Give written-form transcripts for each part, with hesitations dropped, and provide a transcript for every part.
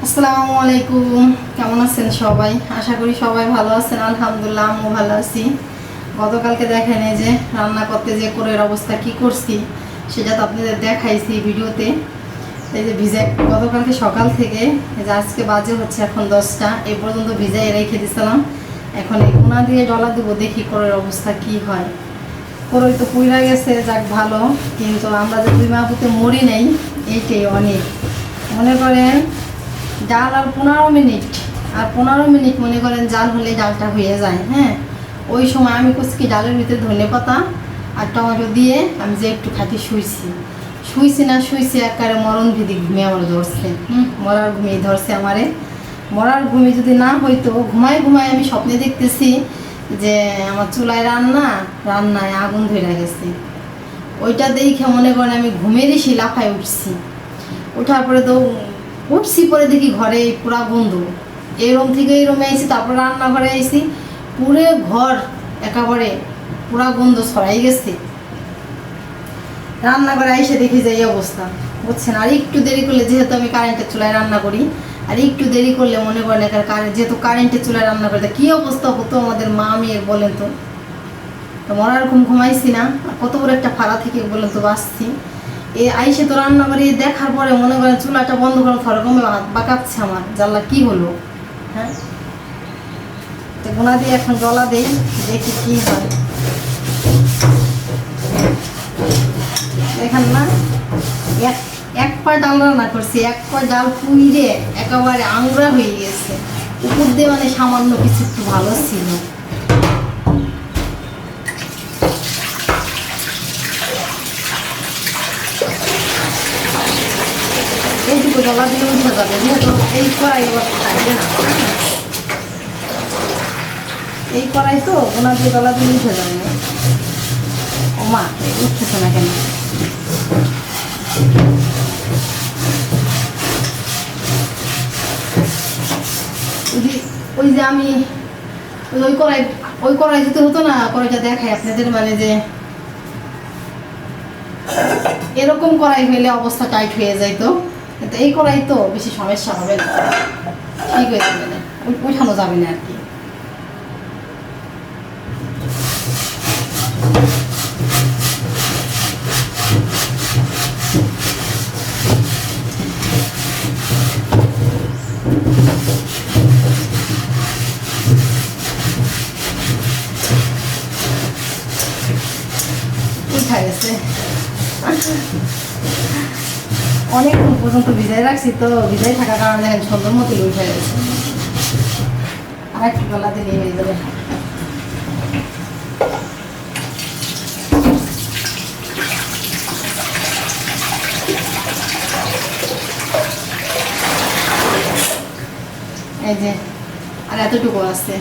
আসসালামু আলাইকুম, কেমন আছেন সবাই? আশা করি সবাই ভালো আছেন। আলহামদুলিল্লাহ, আমিও ভালো আছি। গতকালকে দেখেন এই যে রান্না করতে যে কোরের অবস্থা কি করছি সেটা তো আপনাদের দেখাইছি ভিডিওতে। এই যে ভিজাই গতকালকে সকাল থেকে এই যে আজকে বাজে হচ্ছে এখন 10টা, এই পর্যন্ত ভিজাই রেখে দিয়েছিলাম। এখন এই কোনা দিয়ে ডলা দেবো, দেখি কোরের অবস্থা কি হয়। কোরই তো পুইরা গেছে, যাক ভালো, কিন্তু আমরা যে দুই মাপুতে মরি নেই এইটাই অনেক। মনে করেন জাল আর 15 মিনিট, আর 15 মিনিট মনে করেন জাল হলে ডালটা হয়ে যায়। হ্যাঁ, ওই সময় আমি কুচকি ডালের ভিতরে ধনে পাতা আর টমেটো দিয়ে আমি যে একটু খাটি শুইছি একবারে মরণ ভিদি ঘুমিয়ে আমার ধরছে। মরার ঘুমিয়ে ধরছে আমারে। মরার ঘুমিয়ে যদি না হইতো, ঘুমায় আমি স্বপ্নে দেখতেছি যে আমার চুলায় রান্নায় আগুন ধরে গেছে। ওইটা দেখে মনে করেন আমি ঘুমেরই লাফায় উঠছি। ওঠার পরে তো উঠছি, পরে দেখি ঘরে পুরা বন্ধ। এই রুম থেকে এই রুমে আইছি, তারপর রান্নাঘরে আইছি, পুরো ঘর একেবারে পুরা গন্ধ ছড়াই গেছে। রান্নাঘরে এসে দেখি যে এই অবস্থা, বুঝছেন। আর একটু দেরি করলে, যেহেতু আমি কারেন্টের চুলায় রান্না করি, আর একটু দেরি করলে মনে করেন যেহেতু কারেন্টের চুলায় রান্না করতে কী অবস্থা হতো আমাদের মা মেয়ের বলেন তো। মরার ঘুমাইছি না, কত বড় একটা ফাড়া থেকে বলেন তো বাঁচছি। এ আইসে তো রান্না করে দেখার পরে মনে করেন চুলাটা বন্ধ করার থরকমে হাত বাঁকাচ্ছে আমার, জানলা কি হলো। হ্যাঁ, তো গোনা দিয়ে এখন জলা দেই, দেখি কি হয়। দেখেন না, এক পা ডাল রান্না করছি, এক পা ডাল পুইরে একেবারে আংরা হয়ে গেছে। উপর দিয়ে মানে সামান্য কিছু একটু ভালো ছিল। এইটুকু জলা দিয়ে উঠে যাবে, যেহেতু এই কড়াই এবার থাকবে না। এই কড়াই তো ওনা দিয়ে জলা দিয়ে উঠে যাবে। ও মা, উঠতেছে না কেন? ওই যে আমি ওই কড়াই যদি হতো না, কড়াইটা দেখাই আপনাদের, মানে যে এরকম কড়াই হইলে অবস্থা টাইট হয়ে যাইতো। কিন্তু এই কড়াই তো বেশি সমস্যা হবে না, ঠিক হয়ে যাবে না, উঠানো যাবে না আর কি। উঠা গেছে, অনেকক্ষণ পর্যন্ত ভিজাই রাখছি, তো ভিজাই থাকার কারণে দেখেন সুন্দর মতো উঠে গেছে। আর একটু গলা দিলে হয়ে যাবে। এই যে আর এতটুকু আছে।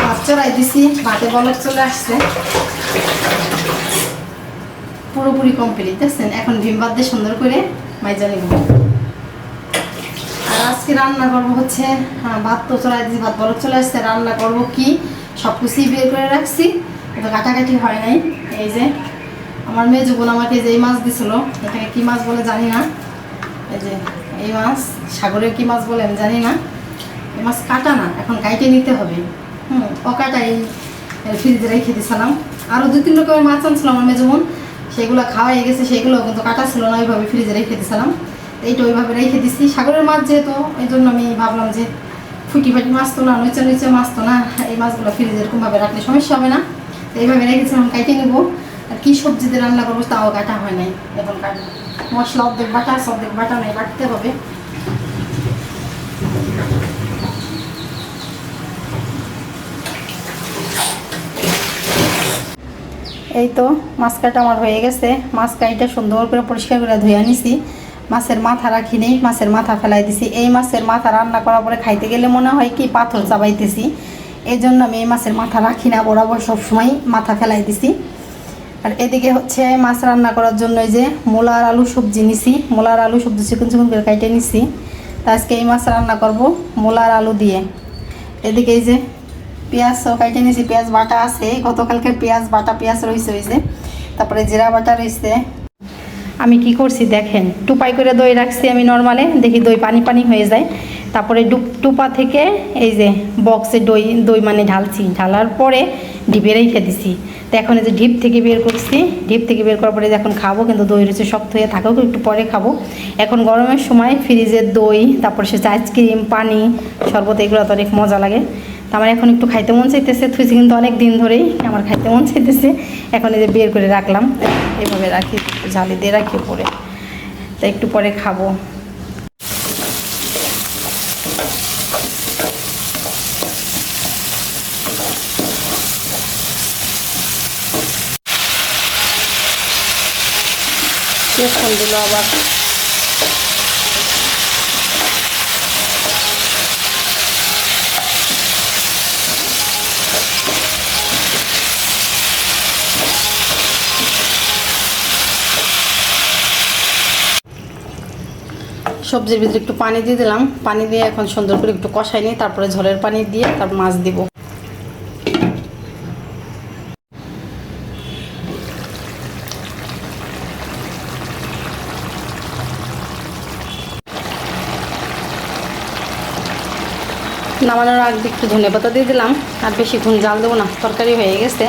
ভাত চড়াই দিছি, ভাতে বলক চলে আসছে, পুরোপুরি কমপ্লিট। দেখছেন, এখন ভিম ভাত দিয়ে সুন্দর করে মাইজা নিব। আর আজকে রান্না করবো হচ্ছে, ভাত তো চড়াই দিছি, ভাত বলক চলে আসছে। রান্না করবো কি সব কিছুই বের করে রাখছি, তো কাটাকাটি হয় নাই। এই যে আমার মেয়ে যখন আমাকে যে এই মাছ দিছিল, এটাকে কি মাছ বলে জানি না। এই যে এই মাছ, সাগরের কি মাছ বলে আমি জানি না। এই মাছ কাটা না, এখন কাইটে নিতে হবে। অকাটাই ফ্রিজে রেখে দিয়েছিলাম। আরও 2-3 রকমের মাছ আনছিলাম আমার মেয়ে যেমন, সেগুলো খাওয়াই গেছে, সেগুলো কিন্তু কাটা ছিল না, ওইভাবে ফ্রিজে রেখে দিয়েছিলাম। এইটা ওইভাবে রেখে দিচ্ছি। সাগরের মাছ যেহেতু, এই জন্য আমি ভাবলাম যে ফুটি মাছ তো না, নিচে মাছ তো না, এই মাছগুলো ফ্রিজে এরকমভাবে রাখলে সমস্যা হবে না। এইভাবে রেখেছিলাম, কাইটে নেবো। আর কী সবজিতে রান্না করবো তাও কাটা হয় নাই, এখন কাটবো। মশলা অর্ধেক বাটা, অর্ধেক বাটা নেই, বাটতে হবে। এই তো মাছ কাটা আমার হয়ে গেছে। মাছ কাইটা সুন্দর করে পরিষ্কার করে ধুয়ে নিছি। মাছের মাথা রাখি নেই, মাছের মাথা ফেলাই দিছি। এই মাছের মাথা রান্না করার পরে খাইতে গেলে মনে হয় কি পাথর চাবাইতেছি, এই জন্য আমি এই মাছের মাথা রাখি না, বরাবর সবসময় মাথা ফেলাই দিছি। আর এদিকে হচ্ছে মাছ রান্না করার জন্য এই যে মূলা আর আলু সবজি নিছি, মূলা আর আলু সবজি চিকন চিকন করে কাটে নিছি। তা আজকে এই মাছ রান্না করব মূলা আর আলু দিয়ে। এদিকে এই যে পেঁয়াজও কাটে নিছি, পেঁয়াজ বাটা আছে, গতকালকের পেঁয়াজ বাটা পেঁয়াজ রয়েছে, তারপরে জিরা বাটা রয়েছে। আমি কি করছি দেখেন, টুপাই করে দই রাখছি আমি নর্মালে, দেখি দই পানি পানি হয়ে যায়, তারপরে টুপা থেকে এই যে বক্সে দই মানে ঢালার পরে ডিপে রেখে দিছি। তো এখন এই যে ডিপ থেকে বের করছি, ডিপ থেকে বের করার পরে এখন খাবো, কিন্তু দই রয়েছে শক্ত হয়ে থাকেও, একটু পরে খাবো। এখন গরমের সময় ফ্রিজের দই, তারপর সে আইসক্রিম, পানি, শরবত, এগুলো তো অনেক মজা লাগে। তো আমার এখন একটু খাইতে মন চাইতেছে, থুইছি কিন্তু অনেক দিন ধরেই আমার খাইতে মন চাইতেছে। এখন এই যে বের করে রাখলাম, এভাবে রাখি, ঝালি দিয়ে রাখি পরে, তো একটু পরে খাবো। ফোন দিল আবার। সবজির ভিতরে একটু পানি দিয়ে দিলাম, পানি দিয়ে এখন সুন্দর করে একটু কষাই নিই, তারপরে ঝোলের পানি দিয়ে তারপর মাছ দিব। নামানোর আগে একটু ধনে পাতা দিয়ে দিলাম, আর বেশিক্ষণ জাল দেবো না, তরকারি হয়ে গেছে।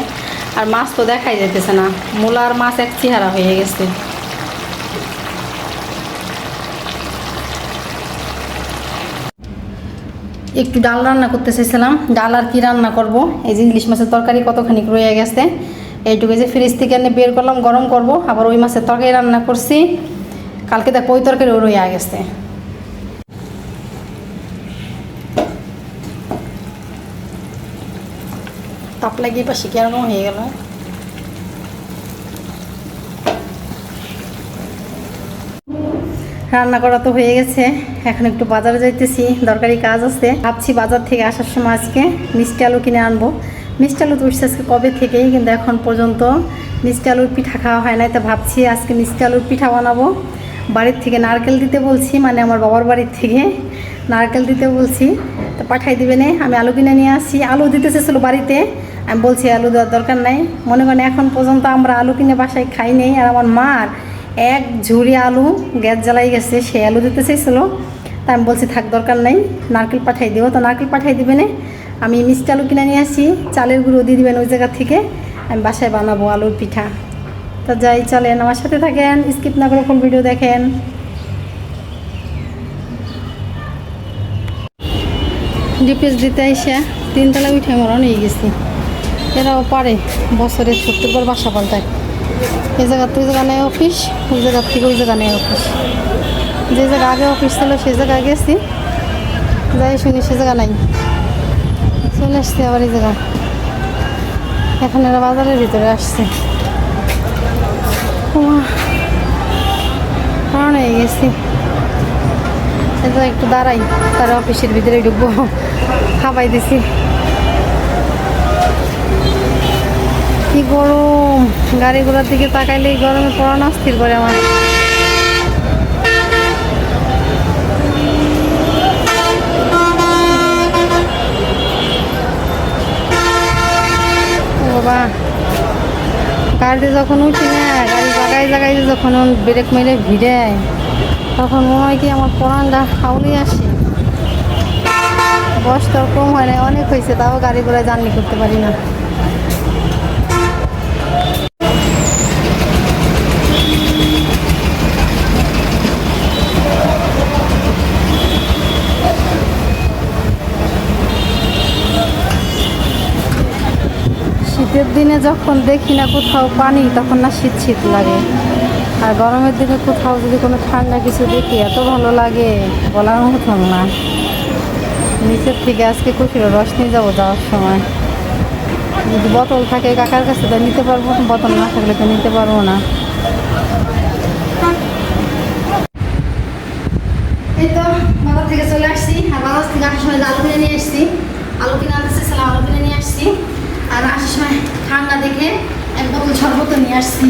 আর মাছ তো দেখাই যেতেছে না, মূলা আর মাছ এক চেহারা হয়ে গেছে। একটু ডাল রান্না করতে চাইছিলাম, ডাল আর কি রান্না করব, এই যে ইলিশ মাছের তরকারি কতখানি রয়ে গেছে, এইটুকু যে ফ্রিজ থেকে এনে বের করলাম, গরম করব। আবার ওই মাছের তরকারি রান্না করছি, কালকে দেখ ওই তরকারিও রয়ে গেছে। তাপ লাগিয়ে পাশে কি এরকম হয়ে গেল। রান্না করা তো হয়ে গেছে, এখন একটু বাজারে যাইতেছি, দরকারি কাজ আছে। ভাবছি বাজার থেকে আসার সময় আজকে মিষ্টি আলু কিনে আনবো। মিষ্টি আলু তো উঠছে আজকে কবে থেকেই, কিন্তু এখন পর্যন্ত মিষ্টি আলুর পিঠা খাওয়া হয় নাই। তো ভাবছি আজকে মিষ্টি আলুর পিঠা বানাবো। বাড়ির থেকে নারকেল দিতে বলছি, মানে আমার বাবার বাড়ির থেকে নারকেল দিতে বলছি, তো পাঠাই দিবে না। আমি আলু কিনে নিয়ে আসি, আলু দিতে চেয়েছিলো বাড়িতে, আমি বলছি আলু দেওয়ার দরকার নাই। মনে করেন এখন পর্যন্ত আমরা আলু কিনে বাসায় খাই নেই। আর আমার মার এক ঝুড়ি আলু গ্যাস জ্বালাই গেছে, সে আলু দিতে চাইছিলো, তা আমি বলছি থাক দরকার নাই, নারকেল পাঠাই দিও। তো নারকেল পাঠাই দিবে না, আমি মিষ্টি আলু কিনে নিয়ে আসি, চালের গুঁড়ো দিয়ে দিবেন ওই জায়গা থেকে, আমি বাসায় বানাবো আলুর পিঠা। তো যাই, চলেন আমার সাথে থাকেন, স্কিপ না করে ফুল ভিডিও দেখেন। ডিপিএস দিতে এসে 3 তলা উঠে আমার নিয়ে গেছি। এরাও পারে বছরে 70 বার বাসা পাল্টায়, এই জায়গার তো ওই জায়গা নেই অফিস, ওই জায়গার থেকে ওই জায়গা নেই অফিস। যে জায়গা আগে অফিস ছিল সেই জায়গায় গেছি, যাই শুনি সে জায়গা নাই, চলে আসছি আবার এই জায়গা। এখন এরা বাজারের ভিতরে আসছে, কারণ হয়ে গেছি। এটা একটু দাঁড়াই, তারা অফিসের ভিতরে ঢুকবো, খাবাই দিছি। কি গরম, গাড়ি ঘোড়ার দিকে তাকাইলে গরমে পড়ানো স্থির করে আমার। বাবা, গাড়িতে যখন উঠি না, গাড়ি জায়গায় জায়গায় যখন ব্রেক মেরে ভিড়ে, তখন মনে হয় কি আমার পরানটা হাওলে আসে। বয়স তো কম হয় না, অনেক হয়েছে, তাও গাড়ি ঘোড়ায় জার্নি করতে পারি না। শীতের দিনে যখন দেখি না কোথাও পানি, তখন না শীত শীত লাগে। আর গরমের দিনে কোথাও যদি কোনো ঠান্ডা কিছু দেখি, এত ভালো লাগে বলার মতন না। নিচের থেকে আজকে কফির রস নিয়ে যাবো যাওয়ার সময়। যদি বোতল থাকে কাকার কাছে তো নিতে পারবো, বোতল না থাকলে তো নিতে পারবো না। এই তো বাজার থেকে চলে আসছি, আর বাজার থেকে আসার সময় আলু কিনে নিয়ে আসছি, আলু কিনে আনতে চেয়েছিলাম, আলু কিনে নিয়ে আসছি। আর আসার সময় ঠান্ডা দেখে এক বোতল শরবত নিয়ে আসছি।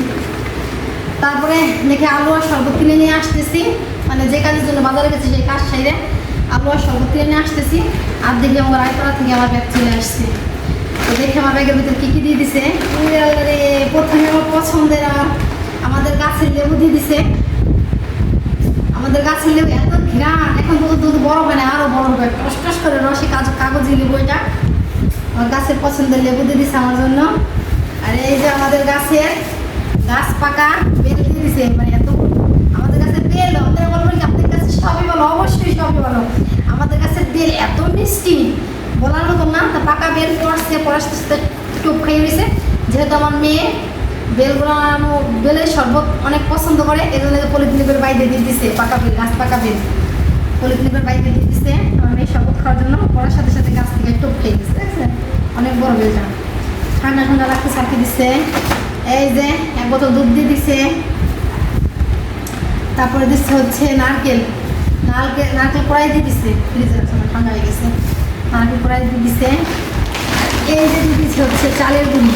তারপরে দেখে আলু আর শরবত কিনে নিয়ে আসতেছি, মানে যে কাজের জন্য বাজারে গেছি সেই কাজ সাইরে আলু আর শরবত কিনে নিয়ে আসতেছি। আর দেখি আমার রায়পাড়া থেকে আমার ব্যাগ চলে আসছে। তো দেখে আমার ব্যাগের ভিতরে কী কী দিয়ে দিছে। প্রথমে আমার পছন্দের আমাদের গাছের লেবু দিয়ে দিছে। আমাদের গাছের লেবু এত ঘ্রাণ, এখন তো দুধ বড় হয় না, আরও বড় হবে, টস টস করে রসে কাগজি লেবু। এটা আমার গাছের পছন্দের লেবু দিয়ে দিছে আমার জন্য। আর এই যে আমাদের গাছের গাছ পাকা বেল দিয়ে দিছে, মানে এত আমাদের গাছের বেল। আপনারা বলবেন যে আপনাদের কাছে সবই ভালো, অবশ্যই সবই ভালো। আমাদের গাছের বেল এত মিষ্টি বলার মতো না। তা পাকা বেল পড়াশতে টুপ খাইয়ে রয়েছে। যেহেতু আমার মেয়ে বেলের শরবত অনেক পছন্দ করে, এই জন্য পলিথিনের বাইরে দিয়ে দিচ্ছে পাকা বেল, গাছ পাকা বেল পলিথিনের বাইরে দিয়ে দিচ্ছে আমার মেয়ে শরবত খাওয়ার জন্য। পড়ার সাথে সাথে গাছ থেকে টুপ খেয়ে দিচ্ছে, দেখছেন অনেক বড় বেলটা। ঠান্ডা ঠান্ডা রাখতে চাপিয়ে দিচ্ছে। এই যে এক বোতল দুধ দিয়ে দিছে। তারপরে দিচ্ছে হচ্ছে নারকেল কড়াই দিয়ে দিচ্ছে, ফ্রিজের সময় ঠান্ডা হয়ে গেছে। নারকেল কড়াই দিয়ে দিচ্ছে। এই যে দিয়ে দিচ্ছে হচ্ছে চালের গুঁড়ি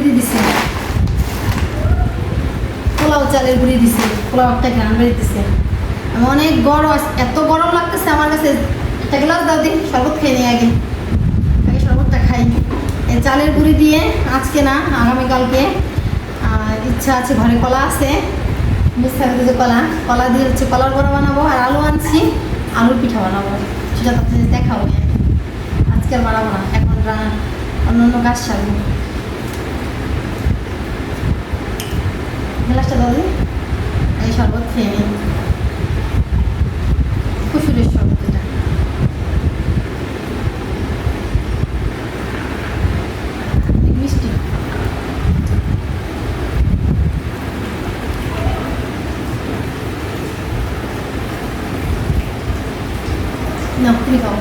দিয়ে দিচ্ছে। পোলাও চালের গুঁড়ি দিছে, পোলাও একটা গ্রান বেড়ে দিচ্ছে। অনেক গরম, এত গরম লাগতেছে আমার কাছে। একটা গ্লাস দাও দিন, শরবত খেয়ে নিই আগে শরবতটা খাই। এই চালের গুঁড়ি দিয়ে আজকে না আগামীকালকে ইচ্ছা আছে, ঘরে কলা আছে, মিষ্টার যে কলা দিয়ে হচ্ছে কলার বড়া বানাবো। আর আলু আনছি, আলুর পিঠা বানাবো, সেটা আপনাদের দেখাবো। আজকে আর বানাবো না, এখন অন্য কাজ সারবো। গ্লাসটা দাও দিন, এই শরবত খেয়ে নিই। কুসুরের শরবত এটা। মিষ্টি না, তুমি খাও।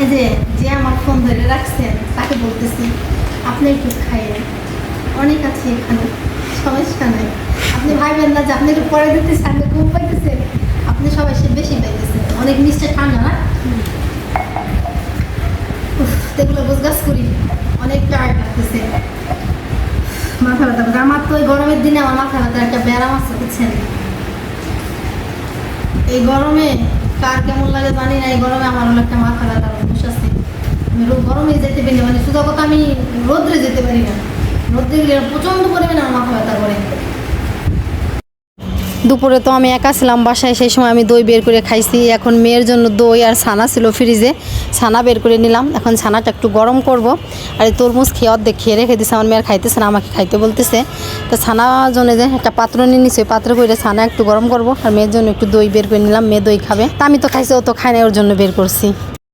এই যে আমার ফোন ধরে রাখছেন তাকে বলতেছি আপনি একটু খাইয়েন, অনেক আছে এখানে, সমস্যা নেই। আপনি ভাইবেন না যে আপনি একটু পরে দিতেছেন, আপনি কম পাইতেছেন, আপনি সবাই সে বেশি পাইতেছেন। অনেক মিষ্টি ঠান্ডা না, এগুলো গোছগাছ করি, অনেক টায়ার্ড লাগতেছে, মাথা ব্যথা। আমার তো ওই গরমের দিনে আমার মাথা ব্যথার একটা ব্যারাম আছে, বুঝছেন। এই গরমে কার কেমন লাগে জানি না, এই গরমে আমার হলো একটা মাথা ব্যথার অভ্যাস আছে। আমি গরমে যেতে পারি না, মানে শুধু কথা আমি রোদ্রে যেতে পারি না। রোদ্রে গেলে প্রচণ্ড পরিমাণে আমার মাথা ব্যথা করে। দুপুরে তো আমি একা ছিলাম বাসায়, সেই সময় আমি দই বের করে খাইছি। এখন মেয়ের জন্য দই আর ছানা ছিল ফ্রিজে, ছানা বের করে নিলাম। এখন ছানাটা একটু গরম করব। আর এই তরমুজ খেয়ে অর্ধেক খেয়ে রেখে দিছে, আমার মেয়ের খাইতেছে না, আমাকে খাইতে বলতেছে। তো ছানা জন্য যে একটা পাত্র নিয়ে নিচ্ছে, ওই পাত্রে করে ছানা একটু গরম করব। আর মেয়ের জন্য একটু দই বের করে নিলাম, মেয়ে দই খাবে। তা আমি তো খাইছি, ও তো খায় না, ওর জন্য বের করছি।